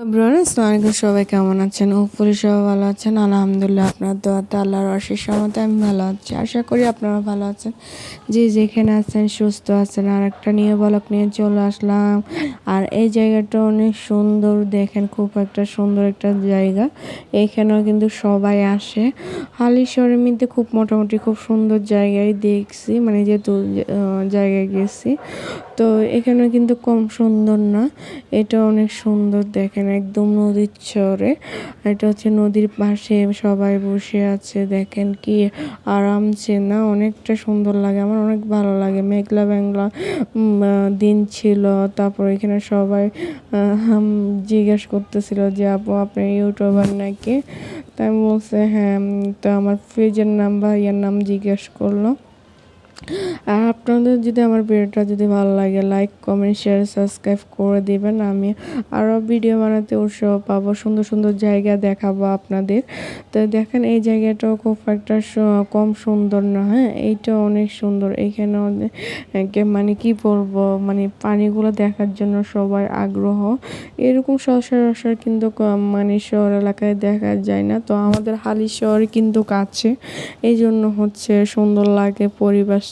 Everyone, আসসালামু আলাইকুম। সবাই কেমন আছেন? উপরে সবাই ভালো আছেন? আলহামদুলিল্লাহ, আপনার দোয়াতে আল্লাহর অশেষ রহমতে আমি ভালো আছি। আশা করি আপনারা ভালো আছেন। যে যেখানে আছেন সুস্থ আছেন। আর একটা নিয়ে ব্লগ নিয়ে চলে আসলাম। আর এই জায়গাটা অনেক সুন্দর, দেখেন খুব একটা সুন্দর একটা জায়গা। এখানেও কিন্তু সবাই আসে। হালিশহরের মধ্যে খুব মোটামুটি খুব সুন্দর জায়গায় দেখছি, মানে যেহেতু জায়গায় গেছি, তো এখানে কিন্তু কম সুন্দর না, এটা অনেক সুন্দর। দেখেন একদম নদীর চরে, এটা হচ্ছে নদীর পাশে সবাই বসে আছে। দেখেন কি আরামসে না, অনেকটা সুন্দর লাগে, আমার অনেক ভালো লাগে। মেঘলা মেঘলা দিন ছিল, তারপর এখানে সবাই জিজ্ঞেস করতেছিল যে আপু আপনি ইউটিউবার নাকি? তাই বলছে হ্যাঁ। তো আমার পেজের নাম বা ইয়ার নাম জিজ্ঞেস করলো। আর আপনাদের যদি আমার ভিডিওটা যদি ভালো লাগে, লাইক কমেন্ট শেয়ার সাবস্ক্রাইব করে দিবেন। আমি আরও ভিডিও বানাতে উৎসাহ পাবো, সুন্দর সুন্দর জায়গা দেখাবো আপনাদের। তো দেখেন এই জায়গাটাও খুব একটা কম সুন্দর না, হ্যাঁ এইটা অনেক সুন্দর। এইখানে মানে কি বলবো, মানে পানিগুলো দেখার জন্য সবাই আগ্রহ। এরকম সচরাচর কিন্তু মানে শহর এলাকায় দেখা যায় না। তো আমাদের হালিশহর কিন্তু কাছে, এই জন্য হচ্ছে সুন্দর লাগে, পরিবেশটা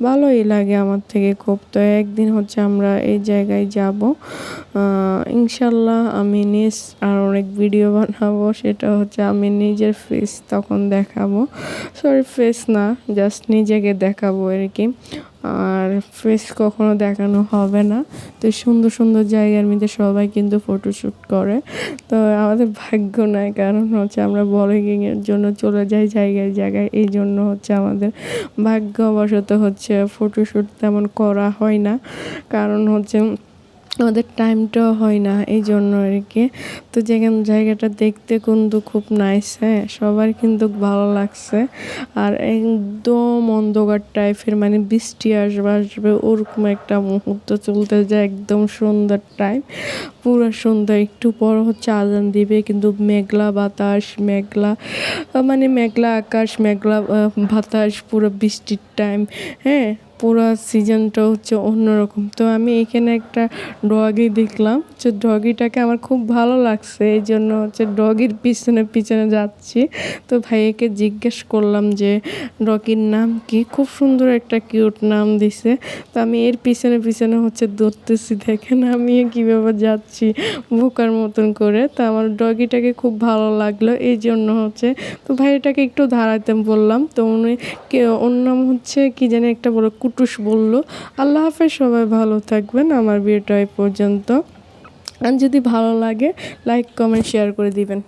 ভালোই লাগে আমার থেকে খুব। তো একদিন হচ্ছে আমরা এই জায়গায় যাব ইনশাল্লাহ। আমি আর অনেক ভিডিও বানাবো, সেটা হচ্ছে আমি নিজের ফেস তখন দেখাবো। সরি ফেস না, জাস্ট নিজেকে দেখাবো আর কি। আর ফেস কখনো দেখানো হবে না। তো সুন্দর সুন্দর জায়গার মধ্যে সবাই কিন্তু ফটোশ্যুট করে। তো আমাদের ভাগ্য নাই, কারণ হচ্ছে আমরা ব্লগিংয়ের জন্য চলে যাই জায়গায় জায়গায়, এই জন্য হচ্ছে আমাদের ভাগ্যবশত হচ্ছে ফটোশ্যুট তেমন করা হয় না, কারণ হচ্ছে আমাদের টাইমটাও হয় না, এই জন্য আর কি। তো জায়গাটা দেখতে কিন্তু খুব নাইস, হ্যাঁ সবার কিন্তু ভালো লাগছে। আর একদম অন্ধকার টাইপের, মানে বৃষ্টি আসবে ওরকম একটা মুহূর্ত চলতে যায়, একদম সুন্দর টাইম, পুরো সুন্দর। একটু পর হচ্ছে আজান দিবে, কিন্তু মেঘলা বাতাস, মানে মেঘলা আকাশ, মেঘলা বাতাস, পুরো বৃষ্টির টাইম, হ্যাঁ পুরো সিজনটা হচ্ছে অন্যরকম। তো আমি এখানে একটা ডগি দেখলাম, যে ডগিটাকে আমার খুব ভালো লাগছে, এই জন্য হচ্ছে ডগির পিছনে পিছনে যাচ্ছি। তো ভাইয়াকে জিজ্ঞেস করলাম যে ডগির নাম কি, খুব সুন্দর একটা কিউট নাম দিছে। তো আমি এর পিছনে পিছনে হচ্ছে দৌড়তেছি, দেখেন আমি কীভাবে যাচ্ছি বোকার মতন করে। তো আমার ডগিটাকে খুব ভালো লাগলো, এই জন্য হচ্ছে তো ভাইটাকে একটু দাঁড়াতে বললাম। তো উনি ওর নাম হচ্ছে কি জানি একটা বড় কুটুস বলল। আল্লাহ হাফেজ, সবাই ভালো থাকবেন। আমার ভিডিওটা এই পর্যন্ত, আর যদি ভালো লাগে লাইক কমেন্ট শেয়ার করে দিবেন।